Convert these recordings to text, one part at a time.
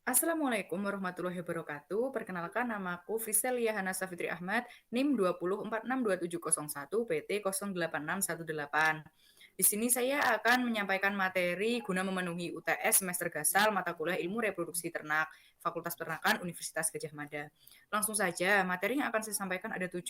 Assalamualaikum warahmatullahi wabarakatuh. Perkenalkan, namaku Friselia Hanasa Fitri Ahmad, NIM 20466271 PT 08618. Di sini saya akan menyampaikan materi guna memenuhi UTS semester gasal mata kuliah Ilmu Reproduksi Ternak, Fakultas Peternakan Universitas Gadjah Mada. Langsung saja, materi yang akan saya sampaikan ada 7,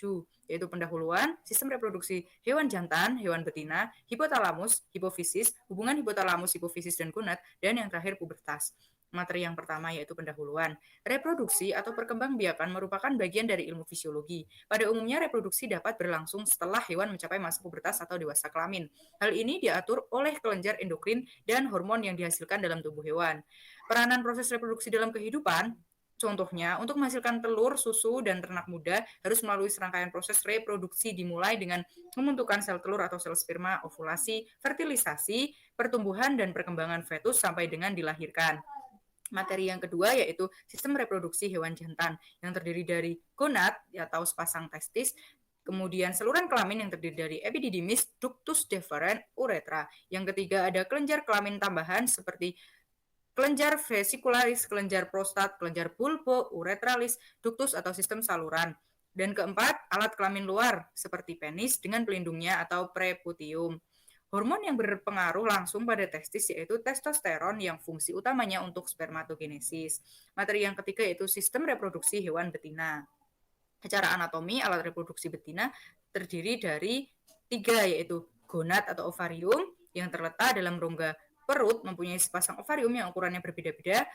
yaitu pendahuluan, sistem reproduksi hewan jantan, hewan betina, hipotalamus, hipofisis, hubungan hipotalamus, hipofisis, dan gonad, dan yang terakhir pubertas. Materi yang pertama yaitu pendahuluan. Reproduksi atau perkembangbiakan merupakan bagian dari ilmu fisiologi. Pada umumnya reproduksi dapat berlangsung setelah hewan mencapai masa pubertas atau dewasa kelamin. Hal ini diatur oleh kelenjar endokrin dan hormon yang dihasilkan dalam tubuh hewan. Peranan proses reproduksi dalam kehidupan, contohnya, untuk menghasilkan telur, susu, dan ternak muda harus melalui serangkaian proses reproduksi dimulai dengan membentukan sel telur atau sel sperma, ovulasi, fertilisasi, pertumbuhan dan perkembangan fetus sampai dengan dilahirkan. Materi yang kedua yaitu sistem reproduksi hewan jantan yang terdiri dari gonad atau sepasang testis, kemudian saluran kelamin yang terdiri dari epididymis, ductus deferens, uretra. Yang ketiga ada kelenjar kelamin tambahan seperti kelenjar vesicularis, kelenjar prostat, kelenjar bulbo, uretralis, ductus atau sistem saluran. Dan keempat, alat kelamin luar seperti penis dengan pelindungnya atau preputium. Hormon yang berpengaruh langsung pada testis yaitu testosteron yang fungsi utamanya untuk spermatogenesis. Materi yang ketiga yaitu sistem reproduksi hewan betina. Secara anatomi, alat reproduksi betina terdiri dari 3, yaitu gonad atau ovarium yang terletak dalam rongga perut, mempunyai sepasang ovarium yang ukurannya berbeda-beda.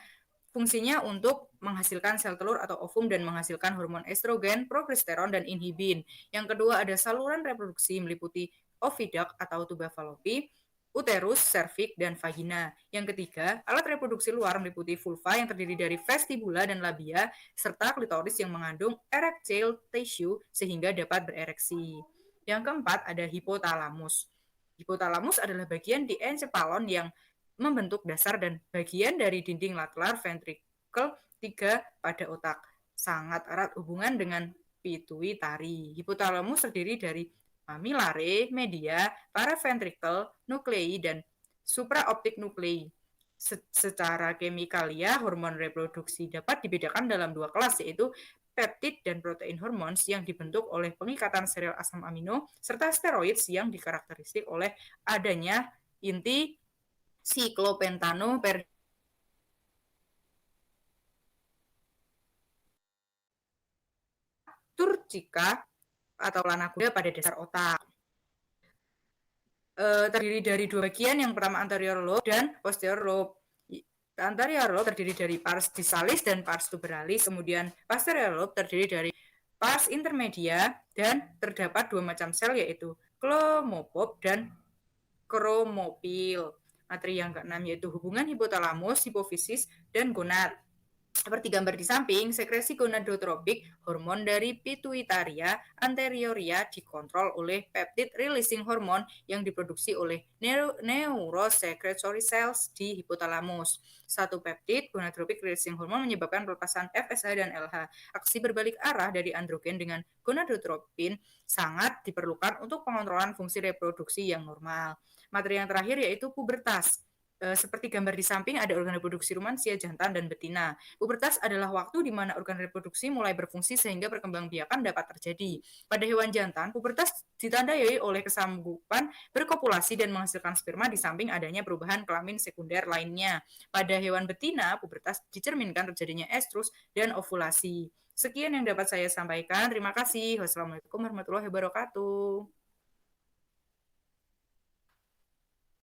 Fungsinya untuk menghasilkan sel telur atau ovum dan menghasilkan hormon estrogen, progesteron, dan inhibin. Yang kedua ada saluran reproduksi meliputi oviduct atau tuba falopi, uterus, serviks, dan vagina. Yang ketiga, alat reproduksi luar meliputi vulva yang terdiri dari vestibula dan labia, serta klitoris yang mengandung erectile tissue sehingga dapat berereksi. Yang keempat, ada hipotalamus. Hipotalamus adalah bagian di encephalon yang membentuk dasar dan bagian dari dinding lateral ventricle 3 pada otak. Sangat erat hubungan dengan pituitari. Hipotalamus terdiri dari mamillare, media, paraventricle, nuklei, dan supraoptik nuklei. Secara kemikalia, hormon reproduksi dapat dibedakan dalam 2 kelas, yaitu peptid dan protein hormones yang dibentuk oleh pengikatan serial asam amino, serta steroid yang dikarakteristik oleh adanya inti siklopentano turcica atau lana kuda pada dasar otak. Terdiri dari 2 bagian, yang pertama anterior lobe dan posterior lobe. Anterior lobe terdiri dari pars discalis dan pars tuberalis, kemudian posterior lobe terdiri dari pars intermedia dan terdapat 2 macam sel yaitu chromopop dan chromopil. Materi yang keenam yaitu hubungan hipotalamus, hipofisis, dan gonad. Seperti gambar di samping, sekresi gonadotropik, hormon dari pituitaria anterioria dikontrol oleh peptide releasing hormone yang diproduksi oleh neurosecretory cells di hipotalamus. Satu peptide gonadotropik releasing hormone menyebabkan pelepasan FSH dan LH. Aksi berbalik arah dari androgen dengan gonadotropin sangat diperlukan untuk pengontrolan fungsi reproduksi yang normal. Materi yang terakhir yaitu pubertas. Seperti gambar di samping ada organ reproduksi rumansia, jantan, dan betina. Pubertas adalah waktu di mana organ reproduksi mulai berfungsi sehingga perkembangbiakan dapat terjadi. Pada hewan jantan, pubertas ditandai oleh kesanggupan berkopulasi dan menghasilkan sperma di samping adanya perubahan kelamin sekunder lainnya. Pada hewan betina, pubertas dicerminkan terjadinya estrus dan ovulasi. Sekian yang dapat saya sampaikan. Terima kasih. Wassalamualaikum warahmatullahi wabarakatuh.